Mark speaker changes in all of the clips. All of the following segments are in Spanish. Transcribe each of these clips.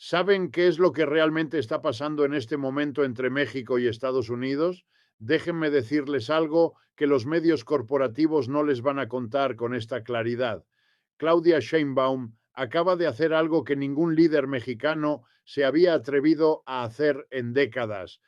Speaker 1: ¿Saben qué es lo que realmente está pasando en este momento entre México y Estados Unidos? Déjenme decirles algo que los medios corporativos no les van a contar con esta claridad. Claudia Sheinbaum acaba de hacer algo que ningún líder mexicano se había atrevido a hacer en décadas: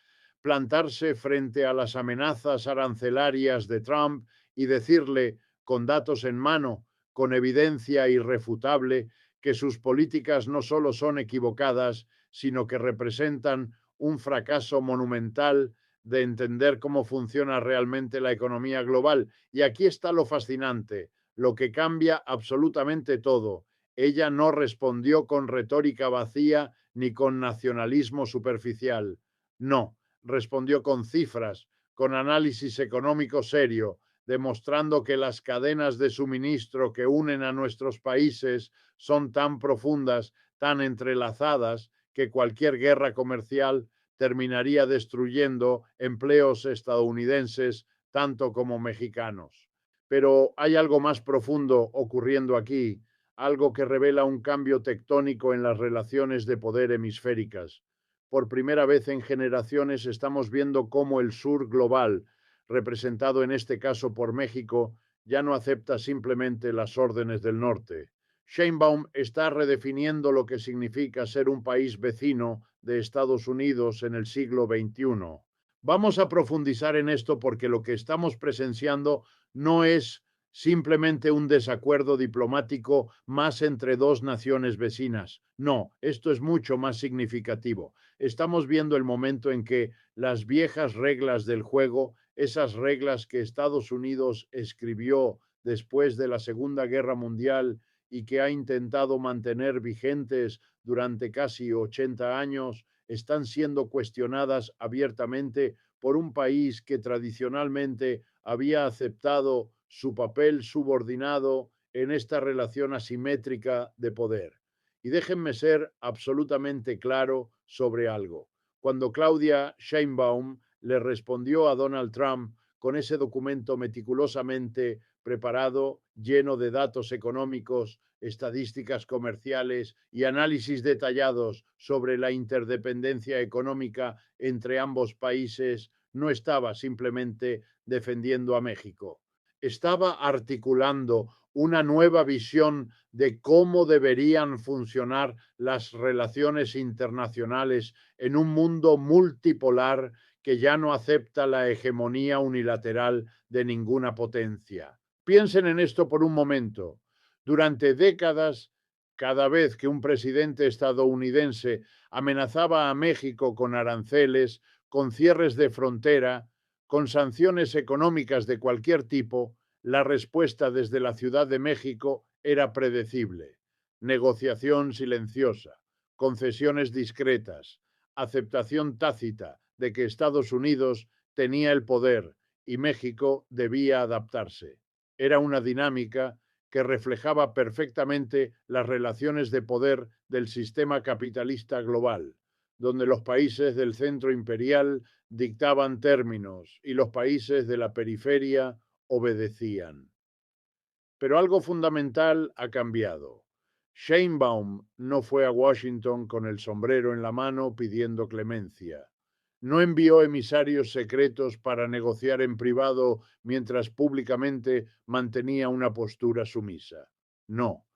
Speaker 1: plantarse frente a las amenazas arancelarias de Trump y decirle, con datos en mano, con evidencia irrefutable, que sus políticas no solo son equivocadas, sino que representan un fracaso monumental de entender cómo funciona realmente la economía global. Y aquí está lo fascinante, lo que cambia absolutamente todo. Ella no respondió con retórica vacía ni con nacionalismo superficial. No, respondió con cifras, con análisis económico serio, demostrando que las cadenas de suministro que unen a nuestros países son tan profundas, tan entrelazadas, que cualquier guerra comercial terminaría destruyendo empleos estadounidenses tanto como mexicanos. Pero hay algo más profundo ocurriendo aquí, algo que revela un cambio tectónico en las relaciones de poder hemisféricas. Por primera vez en generaciones estamos viendo cómo el sur global, representado en este caso por México, ya no acepta simplemente las órdenes del norte. Sheinbaum está redefiniendo lo que significa ser un país vecino de Estados Unidos en el siglo XXI. Vamos a profundizar en esto porque lo que estamos presenciando no es simplemente un desacuerdo diplomático más entre dos naciones vecinas. No, esto es mucho más significativo. Estamos viendo el momento en que las viejas reglas del juego, esas reglas que Estados Unidos escribió después de la Segunda Guerra Mundial y que ha intentado mantener vigentes durante casi 80 años, están siendo cuestionadas abiertamente por un país que tradicionalmente había aceptado su papel subordinado en esta relación asimétrica de poder. Y déjenme ser absolutamente claro sobre algo. Cuando Claudia Sheinbaum le respondió a Donald Trump con ese documento meticulosamente preparado, lleno de datos económicos, estadísticas comerciales y análisis detallados sobre la interdependencia económica entre ambos países, no estaba simplemente defendiendo a México, estaba articulando una nueva visión de cómo deberían funcionar las relaciones internacionales en un mundo multipolar que ya no acepta la hegemonía unilateral de ninguna potencia. Piensen en esto por un momento. Durante décadas, cada vez que un presidente estadounidense amenazaba a México con aranceles, con cierres de frontera, con sanciones económicas de cualquier tipo, la respuesta desde la Ciudad de México era predecible: negociación silenciosa, concesiones discretas, aceptación tácita de que Estados Unidos tenía el poder y México debía adaptarse. Era una dinámica que reflejaba perfectamente las relaciones de poder del sistema capitalista global, donde los países del centro imperial dictaban términos y los países de la periferia obedecían. Pero algo fundamental ha cambiado. Sheinbaum no fue a Washington con el sombrero en la mano pidiendo clemencia. No envió emisarios secretos para negociar en privado mientras públicamente mantenía una postura sumisa. No,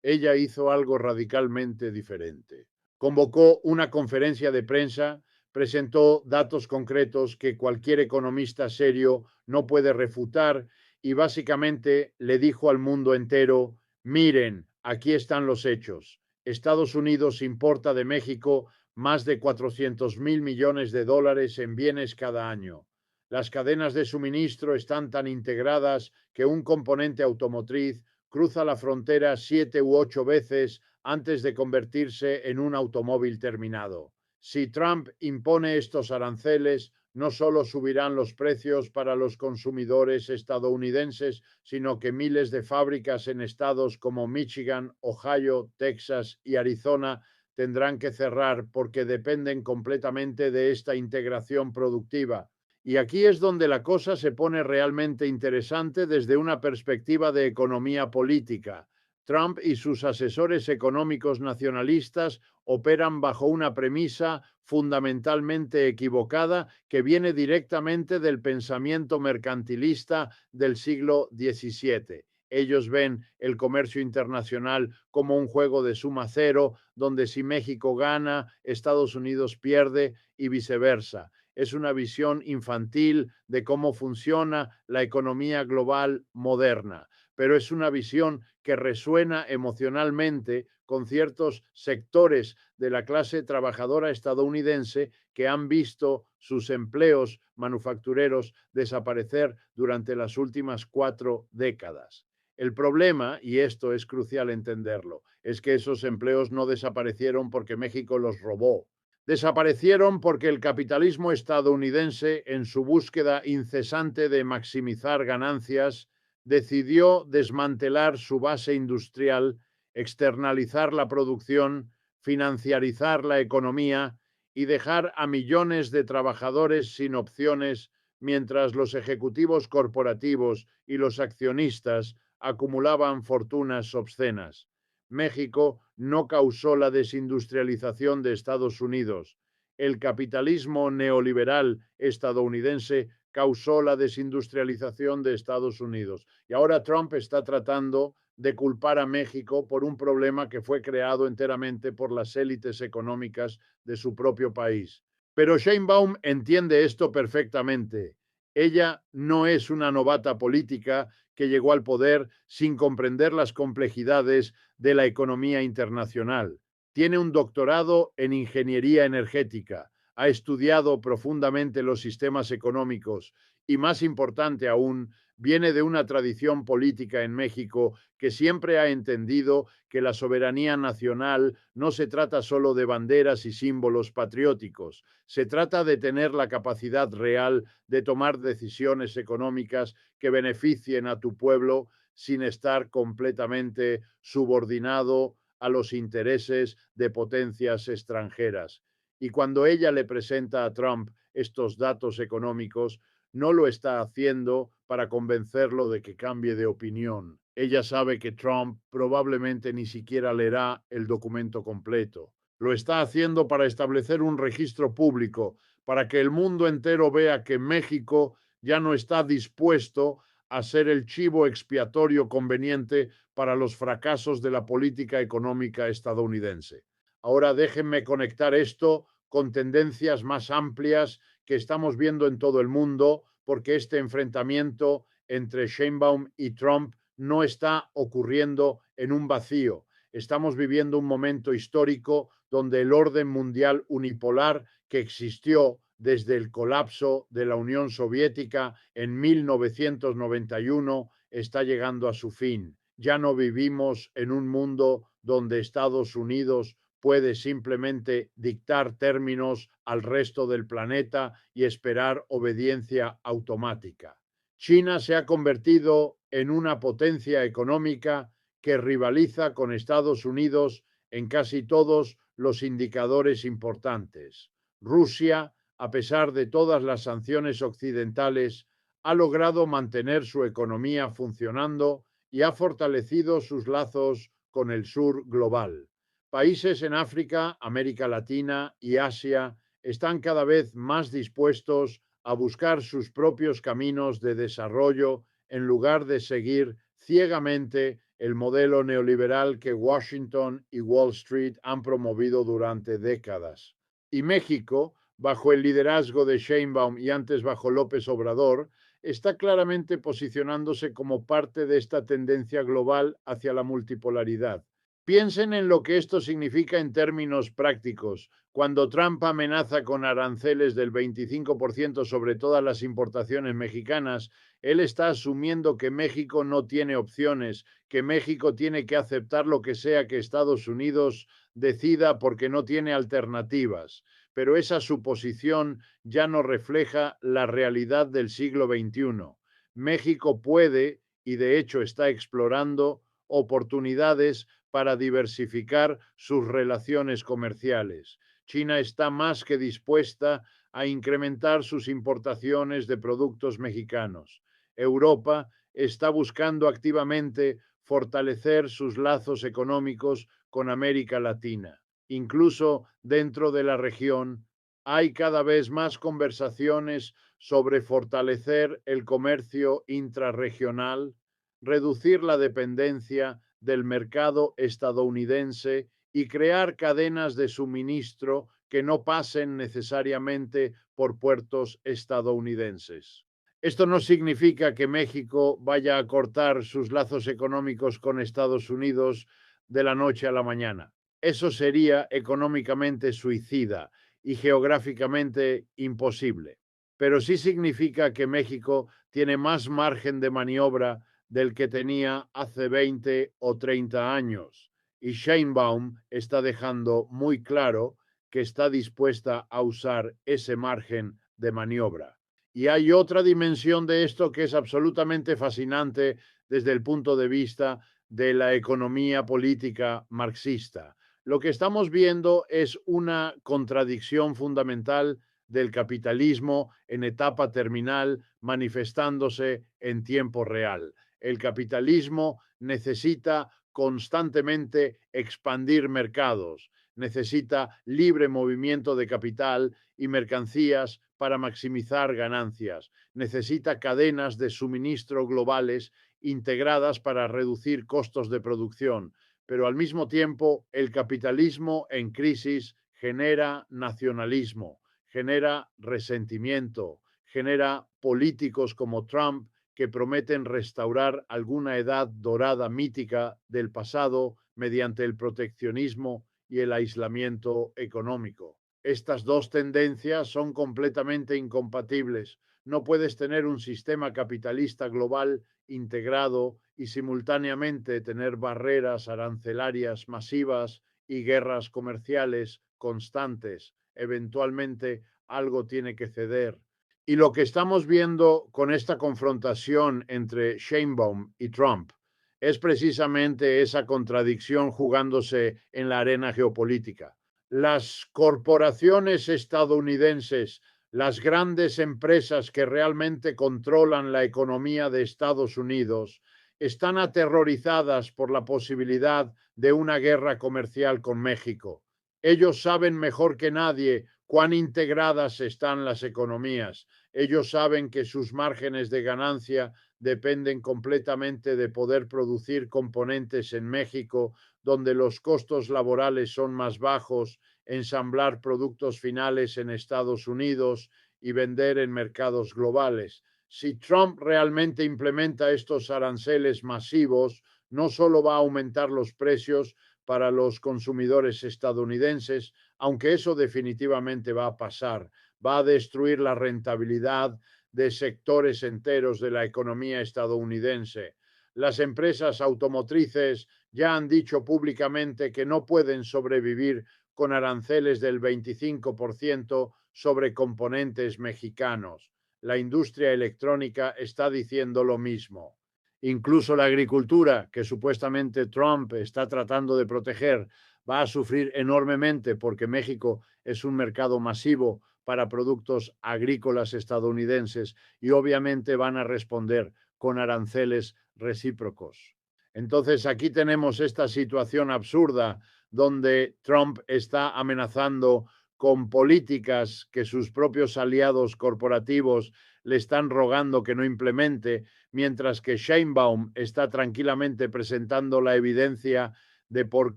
Speaker 1: ella hizo algo radicalmente diferente. Convocó una conferencia de prensa, presentó datos concretos que cualquier economista serio no puede refutar y básicamente le dijo al mundo entero: miren, aquí están los hechos. Estados Unidos importa de México más de 400.000 millones de dólares en bienes cada año. Las cadenas de suministro están tan integradas que un componente automotriz cruza la frontera 7 u 8 veces antes de convertirse en un automóvil terminado. Si Trump impone estos aranceles, no solo subirán los precios para los consumidores estadounidenses, sino que miles de fábricas en estados como Michigan, Ohio, Texas y Arizona tendrán que cerrar porque dependen completamente de esta integración productiva. Y aquí es donde la cosa se pone realmente interesante desde una perspectiva de economía política. Trump y sus asesores económicos nacionalistas operan bajo una premisa fundamentalmente equivocada que viene directamente del pensamiento mercantilista del siglo XVII. Ellos ven el comercio internacional como un juego de suma cero, donde si México gana, Estados Unidos pierde y viceversa. Es una visión infantil de cómo funciona la economía global moderna, pero es una visión que resuena emocionalmente con ciertos sectores de la clase trabajadora estadounidense que han visto sus empleos manufactureros desaparecer durante las últimas 4 décadas. El problema, y esto es crucial entenderlo, es que esos empleos no desaparecieron porque México los robó. Desaparecieron porque el capitalismo estadounidense, en su búsqueda incesante de maximizar ganancias, decidió desmantelar su base industrial, externalizar la producción, financiarizar la economía y dejar a millones de trabajadores sin opciones, mientras los ejecutivos corporativos y los accionistas acumulaban fortunas obscenas. México no causó la desindustrialización de Estados Unidos. El capitalismo neoliberal estadounidense causó la desindustrialización de Estados Unidos. Y ahora Trump está tratando de culpar a México por un problema que fue creado enteramente por las élites económicas de su propio país. Pero Sheinbaum entiende esto perfectamente. Ella no es una novata política que llegó al poder sin comprender las complejidades de la economía internacional. Tiene un doctorado en ingeniería energética, ha estudiado profundamente los sistemas económicos y, más importante aún, viene de una tradición política en México que siempre ha entendido que la soberanía nacional no se trata solo de banderas y símbolos patrióticos, se trata de tener la capacidad real de tomar decisiones económicas que beneficien a tu pueblo sin estar completamente subordinado a los intereses de potencias extranjeras. Y cuando ella le presenta a Trump estos datos económicos, no lo está haciendo para convencerlo de que cambie de opinión. Ella sabe que Trump probablemente ni siquiera leerá el documento completo. Lo está haciendo para establecer un registro público, para que el mundo entero vea que México ya no está dispuesto a ser el chivo expiatorio conveniente para los fracasos de la política económica estadounidense. Ahora déjenme conectar esto con tendencias más amplias que estamos viendo en todo el mundo, porque este enfrentamiento entre Sheinbaum y Trump no está ocurriendo en un vacío. Estamos viviendo un momento histórico donde el orden mundial unipolar que existió desde el colapso de la Unión Soviética en 1991 está llegando a su fin. Ya no vivimos en un mundo donde Estados Unidos puede simplemente dictar términos al resto del planeta y esperar obediencia automática. China se ha convertido en una potencia económica que rivaliza con Estados Unidos en casi todos los indicadores importantes. Rusia, a pesar de todas las sanciones occidentales, ha logrado mantener su economía funcionando y ha fortalecido sus lazos con el sur global. Países en África, América Latina y Asia están cada vez más dispuestos a buscar sus propios caminos de desarrollo en lugar de seguir ciegamente el modelo neoliberal que Washington y Wall Street han promovido durante décadas. Y México, bajo el liderazgo de Sheinbaum y antes bajo López Obrador, está claramente posicionándose como parte de esta tendencia global hacia la multipolaridad. Piensen en lo que esto significa en términos prácticos. Cuando Trump amenaza con aranceles del 25% sobre todas las importaciones mexicanas, él está asumiendo que México no tiene opciones, que México tiene que aceptar lo que sea que Estados Unidos decida porque no tiene alternativas. Pero esa suposición ya no refleja la realidad del siglo XXI. México puede, y de hecho está explorando, oportunidades para diversificar sus relaciones comerciales. China está más que dispuesta a incrementar sus importaciones de productos mexicanos. Europa está buscando activamente fortalecer sus lazos económicos con América Latina. Incluso dentro de la región hay cada vez más conversaciones sobre fortalecer el comercio intrarregional, reducir la dependencia del mercado estadounidense y crear cadenas de suministro que no pasen necesariamente por puertos estadounidenses. Esto no significa que México vaya a cortar sus lazos económicos con Estados Unidos de la noche a la mañana. Eso sería económicamente suicida y geográficamente imposible. Pero sí significa que México tiene más margen de maniobra del que tenía hace 20 o 30 años. Y Sheinbaum está dejando muy claro que está dispuesta a usar ese margen de maniobra. Y hay otra dimensión de esto que es absolutamente fascinante desde el punto de vista de la economía política marxista. Lo que estamos viendo es una contradicción fundamental del capitalismo en etapa terminal manifestándose en tiempo real. El capitalismo necesita constantemente expandir mercados, necesita libre movimiento de capital y mercancías para maximizar ganancias, necesita cadenas de suministro globales integradas para reducir costos de producción, pero al mismo tiempo el capitalismo en crisis genera nacionalismo, genera resentimiento, genera políticos como Trump que prometen restaurar alguna edad dorada mítica del pasado mediante el proteccionismo y el aislamiento económico. Estas dos tendencias son completamente incompatibles. No puedes tener un sistema capitalista global integrado y simultáneamente tener barreras arancelarias masivas y guerras comerciales constantes. Eventualmente algo tiene que ceder. Y lo que estamos viendo con esta confrontación entre Sheinbaum y Trump es precisamente esa contradicción jugándose en la arena geopolítica. Las corporaciones estadounidenses, las grandes empresas que realmente controlan la economía de Estados Unidos, están aterrorizadas por la posibilidad de una guerra comercial con México. Ellos saben mejor que nadie cuán integradas están las economías. Ellos saben que sus márgenes de ganancia dependen completamente de poder producir componentes en México, donde los costos laborales son más bajos, ensamblar productos finales en Estados Unidos y vender en mercados globales. Si Trump realmente implementa estos aranceles masivos, no solo va a aumentar los precios para los consumidores estadounidenses, aunque eso definitivamente va a pasar, va a destruir la rentabilidad de sectores enteros de la economía estadounidense. Las empresas automotrices ya han dicho públicamente que no pueden sobrevivir con aranceles del 25% sobre componentes mexicanos. La industria electrónica está diciendo lo mismo. Incluso la agricultura, que supuestamente Trump está tratando de proteger, va a sufrir enormemente porque México es un mercado masivo para productos agrícolas estadounidenses y obviamente van a responder con aranceles recíprocos. Entonces aquí tenemos esta situación absurda donde Trump está amenazando con políticas que sus propios aliados corporativos le están rogando que no implemente, mientras que Sheinbaum está tranquilamente presentando la evidencia de por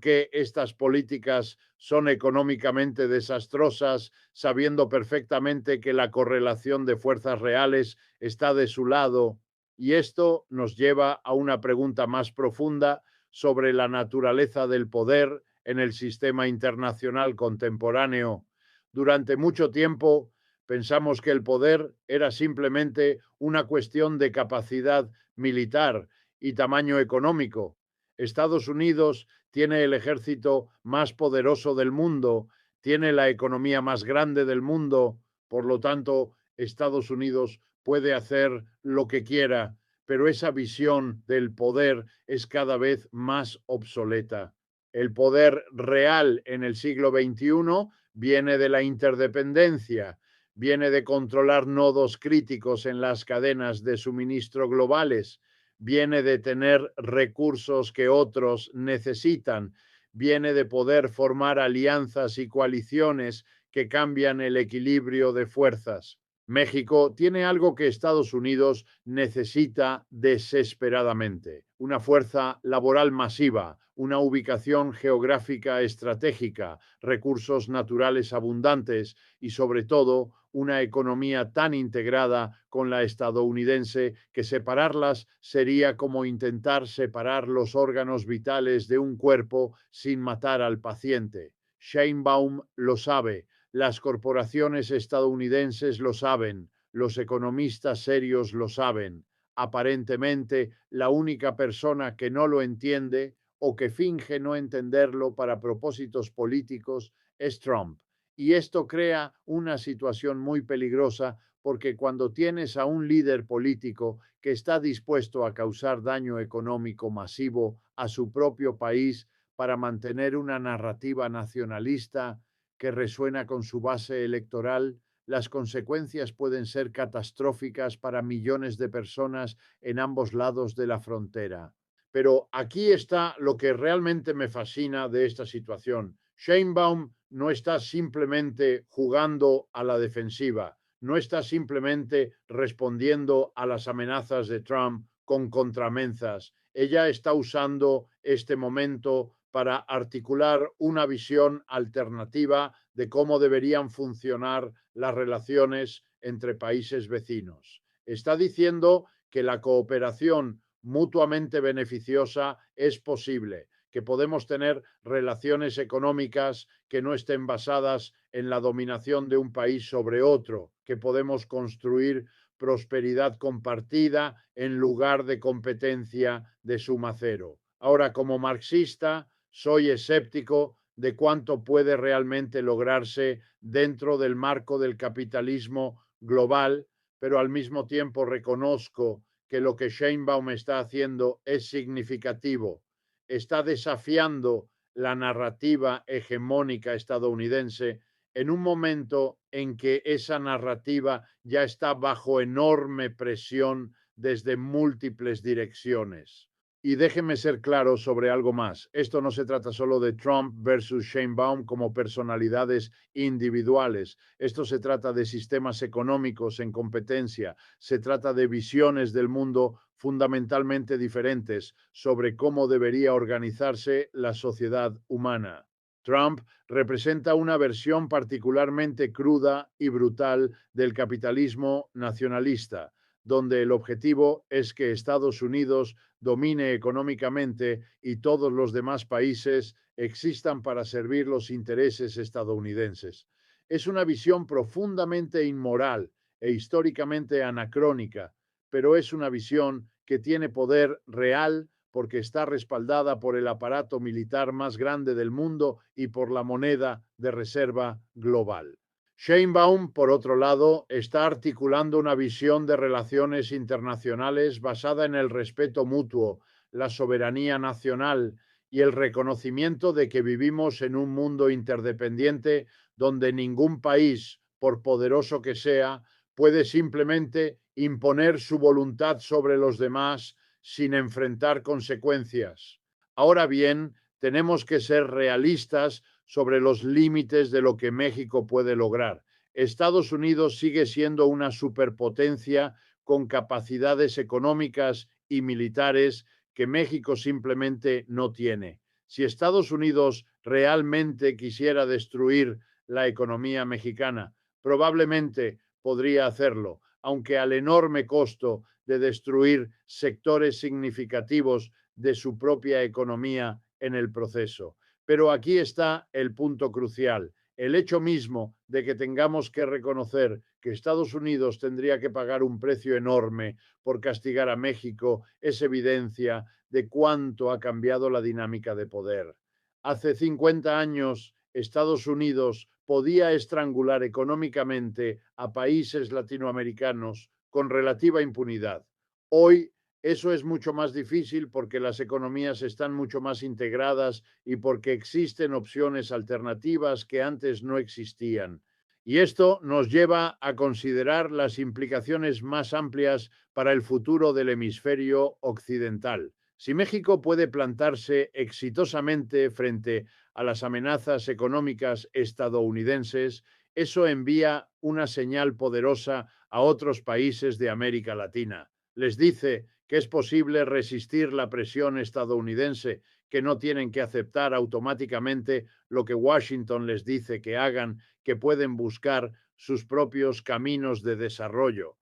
Speaker 1: qué estas políticas son económicamente desastrosas, sabiendo perfectamente que la correlación de fuerzas reales está de su lado. Y esto nos lleva a una pregunta más profunda sobre la naturaleza del poder en el sistema internacional contemporáneo. Durante mucho tiempo pensamos que el poder era simplemente una cuestión de capacidad militar y tamaño económico. Estados Unidos tiene el ejército más poderoso del mundo, tiene la economía más grande del mundo, por lo tanto, Estados Unidos puede hacer lo que quiera, pero esa visión del poder es cada vez más obsoleta. El poder real en el siglo XXI viene de la interdependencia, viene de controlar nodos críticos en las cadenas de suministro globales, viene de tener recursos que otros necesitan, viene de poder formar alianzas y coaliciones que cambian el equilibrio de fuerzas. México tiene algo que Estados Unidos necesita desesperadamente: una fuerza laboral masiva, una ubicación geográfica estratégica, recursos naturales abundantes y, sobre todo, una economía tan integrada con la estadounidense que separarlas sería como intentar separar los órganos vitales de un cuerpo sin matar al paciente. Sheinbaum lo sabe. Las corporaciones estadounidenses lo saben, los economistas serios lo saben. Aparentemente, la única persona que no lo entiende o que finge no entenderlo para propósitos políticos es Trump. Y esto crea una situación muy peligrosa porque cuando tienes a un líder político que está dispuesto a causar daño económico masivo a su propio país para mantener una narrativa nacionalista que resuena con su base electoral, las consecuencias pueden ser catastróficas para millones de personas en ambos lados de la frontera. Pero aquí está lo que realmente me fascina de esta situación. Sheinbaum no está simplemente jugando a la defensiva, no está simplemente respondiendo a las amenazas de Trump con contramenzas. Ella está usando este momento para articular una visión alternativa de cómo deberían funcionar las relaciones entre países vecinos. Está diciendo que la cooperación mutuamente beneficiosa es posible, que podemos tener relaciones económicas que no estén basadas en la dominación de un país sobre otro, que podemos construir prosperidad compartida en lugar de competencia de suma cero. Ahora, como marxista, soy escéptico de cuánto puede realmente lograrse dentro del marco del capitalismo global, pero al mismo tiempo reconozco que lo que Sheinbaum está haciendo es significativo. Está desafiando la narrativa hegemónica estadounidense en un momento en que esa narrativa ya está bajo enorme presión desde múltiples direcciones. Y déjeme ser claro sobre algo más. Esto no se trata solo de Trump versus Sheinbaum como personalidades individuales. Esto se trata de sistemas económicos en competencia. Se trata de visiones del mundo fundamentalmente diferentes sobre cómo debería organizarse la sociedad humana. Trump representa una versión particularmente cruda y brutal del capitalismo nacionalista, donde el objetivo es que Estados Unidos domine económicamente y todos los demás países existan para servir los intereses estadounidenses. Es una visión profundamente inmoral e históricamente anacrónica, pero es una visión que tiene poder real porque está respaldada por el aparato militar más grande del mundo y por la moneda de reserva global. Sheinbaum, por otro lado, está articulando una visión de relaciones internacionales basada en el respeto mutuo, la soberanía nacional y el reconocimiento de que vivimos en un mundo interdependiente donde ningún país, por poderoso que sea, puede simplemente imponer su voluntad sobre los demás sin enfrentar consecuencias. Ahora bien, tenemos que ser realistas sobre los límites de lo que México puede lograr. Estados Unidos sigue siendo una superpotencia con capacidades económicas y militares que México simplemente no tiene. Si Estados Unidos realmente quisiera destruir la economía mexicana, probablemente podría hacerlo, aunque al enorme costo de destruir sectores significativos de su propia economía en el proceso. Pero aquí está el punto crucial. El hecho mismo de que tengamos que reconocer que Estados Unidos tendría que pagar un precio enorme por castigar a México es evidencia de cuánto ha cambiado la dinámica de poder. Hace 50 años, Estados Unidos podía estrangular económicamente a países latinoamericanos con relativa impunidad. Hoy eso es mucho más difícil porque las economías están mucho más integradas y porque existen opciones alternativas que antes no existían. Y esto nos lleva a considerar las implicaciones más amplias para el futuro del hemisferio occidental. Si México puede plantarse exitosamente frente a las amenazas económicas estadounidenses, eso envía una señal poderosa a otros países de América Latina. Les dice que es posible resistir la presión estadounidense, que no tienen que aceptar automáticamente lo que Washington les dice que hagan, que pueden buscar sus propios caminos de desarrollo.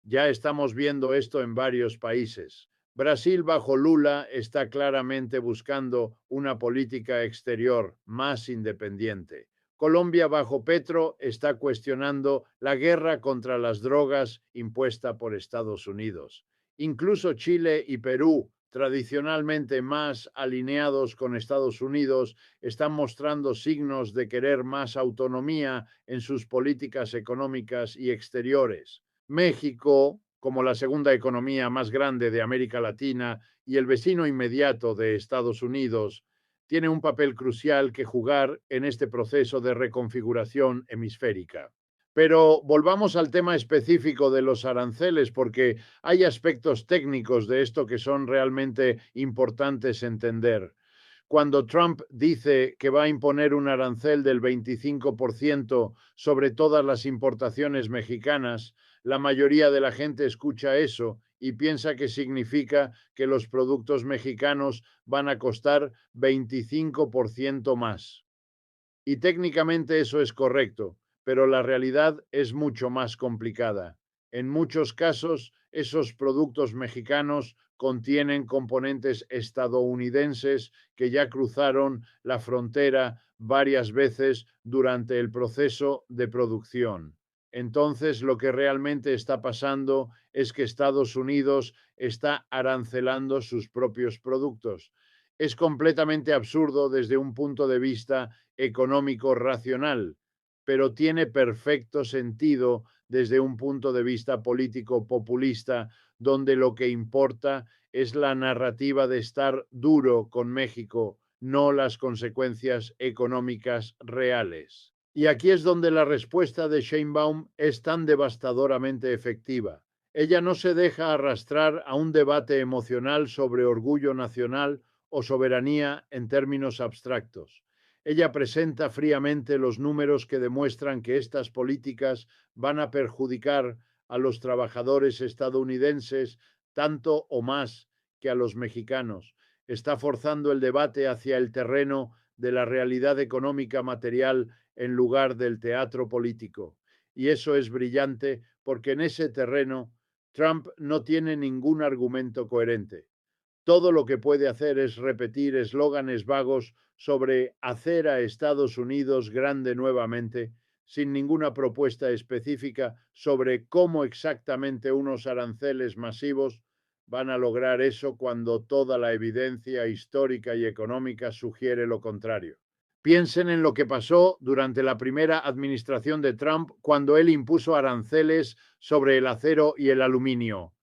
Speaker 1: Ya estamos viendo esto en varios países. Brasil bajo Lula está claramente buscando una política exterior más independiente. Colombia bajo Petro está cuestionando la guerra contra las drogas impuesta por Estados Unidos. Incluso Chile y Perú, tradicionalmente más alineados con Estados Unidos, están mostrando signos de querer más autonomía en sus políticas económicas y exteriores. México, como la segunda economía más grande de América Latina y el vecino inmediato de Estados Unidos, tiene un papel crucial que jugar en este proceso de reconfiguración hemisférica. Pero volvamos al tema específico de los aranceles, porque hay aspectos técnicos de esto que son realmente importantes entender. Cuando Trump dice que va a imponer un arancel del 25% sobre todas las importaciones mexicanas, la mayoría de la gente escucha eso y piensa que significa que los productos mexicanos van a costar 25% más. Y técnicamente eso es correcto, pero la realidad es mucho más complicada. En muchos casos, esos productos mexicanos contienen componentes estadounidenses que ya cruzaron la frontera varias veces durante el proceso de producción. Entonces, lo que realmente está pasando es que Estados Unidos está arancelando sus propios productos. Es completamente absurdo desde un punto de vista económico racional, pero tiene perfecto sentido desde un punto de vista político populista, donde lo que importa es la narrativa de estar duro con México, no las consecuencias económicas reales. Y aquí es donde la respuesta de Sheinbaum es tan devastadoramente efectiva. Ella no se deja arrastrar a un debate emocional sobre orgullo nacional o soberanía en términos abstractos. Ella presenta fríamente los números que demuestran que estas políticas van a perjudicar a los trabajadores estadounidenses tanto o más que a los mexicanos. Está forzando el debate hacia el terreno de la realidad económica material en lugar del teatro político. Y eso es brillante porque en ese terreno Trump no tiene ningún argumento coherente. Todo lo que puede hacer es repetir eslóganes vagos sobre hacer a Estados Unidos grande nuevamente, sin ninguna propuesta específica sobre cómo exactamente unos aranceles masivos van a lograr eso cuando toda la evidencia histórica y económica sugiere lo contrario. Piensen en lo que pasó durante la primera administración de Trump cuando él impuso aranceles sobre el acero y el aluminio.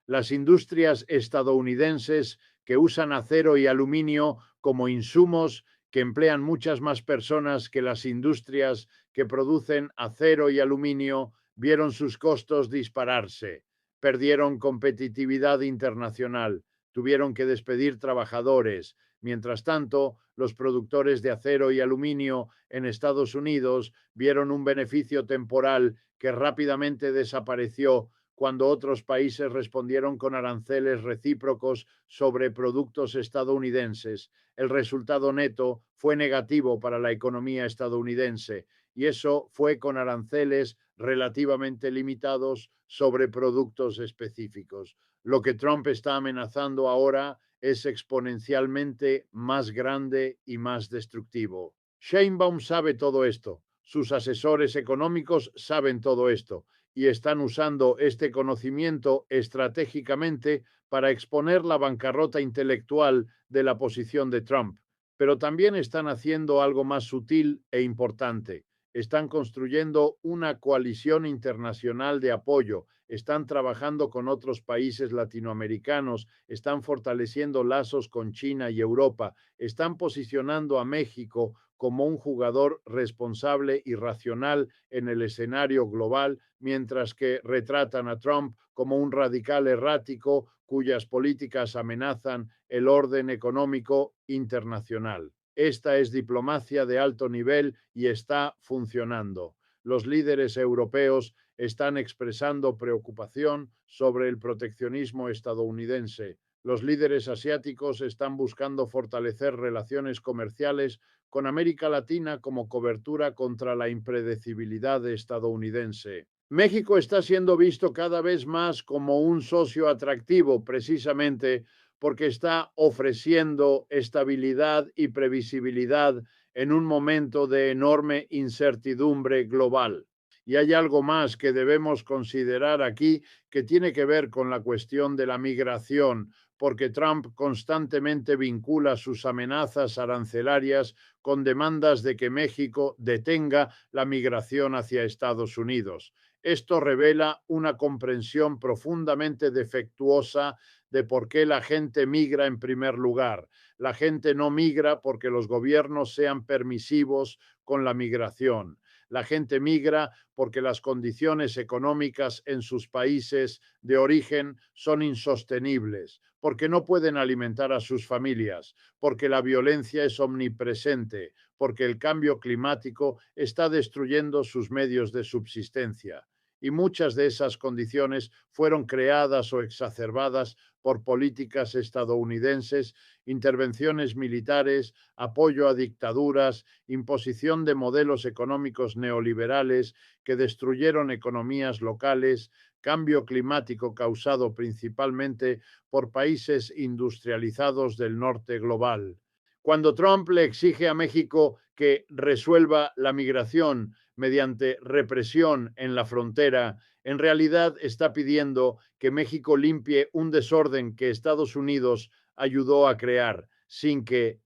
Speaker 1: Las industrias estadounidenses que usan acero y aluminio como insumos que emplean muchas más personas que las industrias que producen acero y aluminio vieron sus costos dispararse, perdieron competitividad internacional, tuvieron que despedir trabajadores. Mientras tanto, los productores de acero y aluminio en Estados Unidos vieron un beneficio temporal que rápidamente desapareció cuando otros países respondieron con aranceles recíprocos sobre productos estadounidenses. El resultado neto fue negativo para la economía estadounidense y eso fue con aranceles relativamente limitados sobre productos específicos. Lo que Trump está amenazando ahora es exponencialmente más grande y más destructivo. Sheinbaum sabe todo esto, sus asesores económicos saben todo esto y están usando este conocimiento estratégicamente para exponer la bancarrota intelectual de la posición de Trump. Pero también están haciendo algo más sutil e importante. están construyendo una coalición internacional de apoyo, están trabajando con otros países latinoamericanos, están fortaleciendo lazos con China y Europa, están posicionando a México como un jugador responsable y racional en el escenario global, mientras que retratan a Trump como un radical errático cuyas políticas amenazan el orden económico internacional. Esta es diplomacia de alto nivel y está funcionando. Los líderes europeos están expresando preocupación sobre el proteccionismo estadounidense. Los líderes asiáticos están buscando fortalecer relaciones comerciales con América Latina como cobertura contra la impredecibilidad estadounidense. México está siendo visto cada vez más como un socio atractivo, precisamente porque está ofreciendo estabilidad y previsibilidad en un momento de enorme incertidumbre global. Y hay algo más que debemos considerar aquí que tiene que ver con la cuestión de la migración, porque Trump constantemente vincula sus amenazas arancelarias con demandas de que México detenga la migración hacia Estados Unidos. Esto revela una comprensión profundamente defectuosa de por qué la gente migra en primer lugar. La gente no migra porque los gobiernos sean permisivos con la migración. La gente migra porque las condiciones económicas en sus países de origen son insostenibles, porque no pueden alimentar a sus familias, porque la violencia es omnipresente, porque el cambio climático está destruyendo sus medios de subsistencia. Y muchas de esas condiciones fueron creadas o exacerbadas por políticas estadounidenses, intervenciones militares, apoyo a dictaduras, imposición de modelos económicos neoliberales que destruyeron economías locales, cambio climático causado principalmente por países industrializados del norte global. Cuando Trump le exige a México que resuelva la migración mediante represión en la frontera, en realidad está pidiendo que México limpie un desorden que Estados Unidos ayudó a crear sin que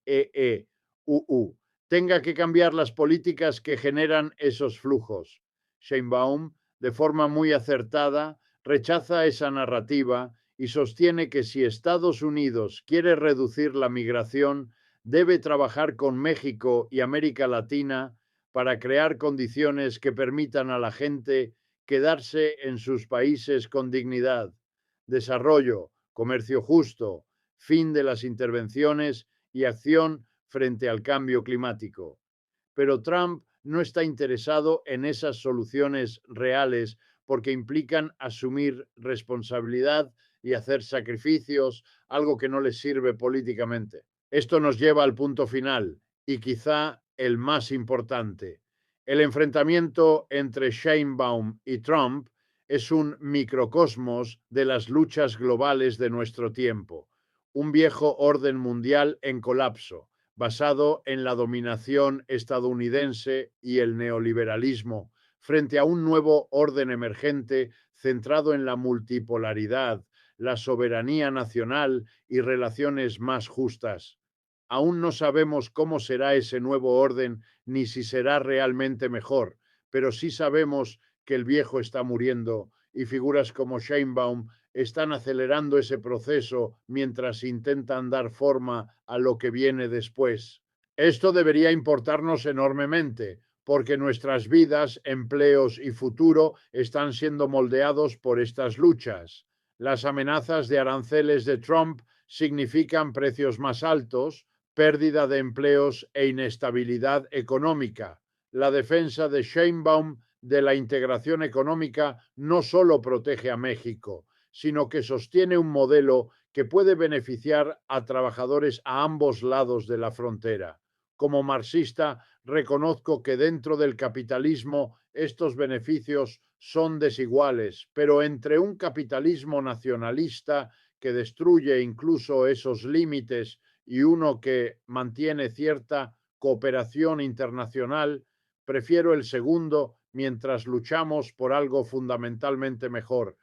Speaker 1: tenga que cambiar las políticas que generan esos flujos. Sheinbaum, de forma muy acertada, rechaza esa narrativa y sostiene que si Estados Unidos quiere reducir la migración, debe trabajar con México y América Latina para crear condiciones que permitan a la gente quedarse en sus países con dignidad, desarrollo, comercio justo, fin de las intervenciones y acción frente al cambio climático. Pero Trump no está interesado en esas soluciones reales porque implican asumir responsabilidad y hacer sacrificios, algo que no les sirve políticamente. Esto nos lleva al punto final y quizá el más importante. El enfrentamiento entre Sheinbaum y Trump es un microcosmos de las luchas globales de nuestro tiempo, un viejo orden mundial en colapso, basado en la dominación estadounidense y el neoliberalismo, frente a un nuevo orden emergente centrado en la multipolaridad, la soberanía nacional y relaciones más justas. Aún no sabemos cómo será ese nuevo orden ni si será realmente mejor, pero sí sabemos que el viejo está muriendo y figuras como Sheinbaum están acelerando ese proceso mientras intentan dar forma a lo que viene después. Esto debería importarnos enormemente, porque nuestras vidas, empleos y futuro están siendo moldeados por estas luchas. Las amenazas de aranceles de Trump significan precios más altos, pérdida de empleos e inestabilidad económica. La defensa de Sheinbaum de la integración económica no solo protege a México, sino que sostiene un modelo que puede beneficiar a trabajadores a ambos lados de la frontera. Como marxista, reconozco que dentro del capitalismo estos beneficios son desiguales, pero entre un capitalismo nacionalista que destruye incluso esos límites y uno que mantiene cierta cooperación internacional, prefiero el segundo mientras luchamos por algo fundamentalmente mejor,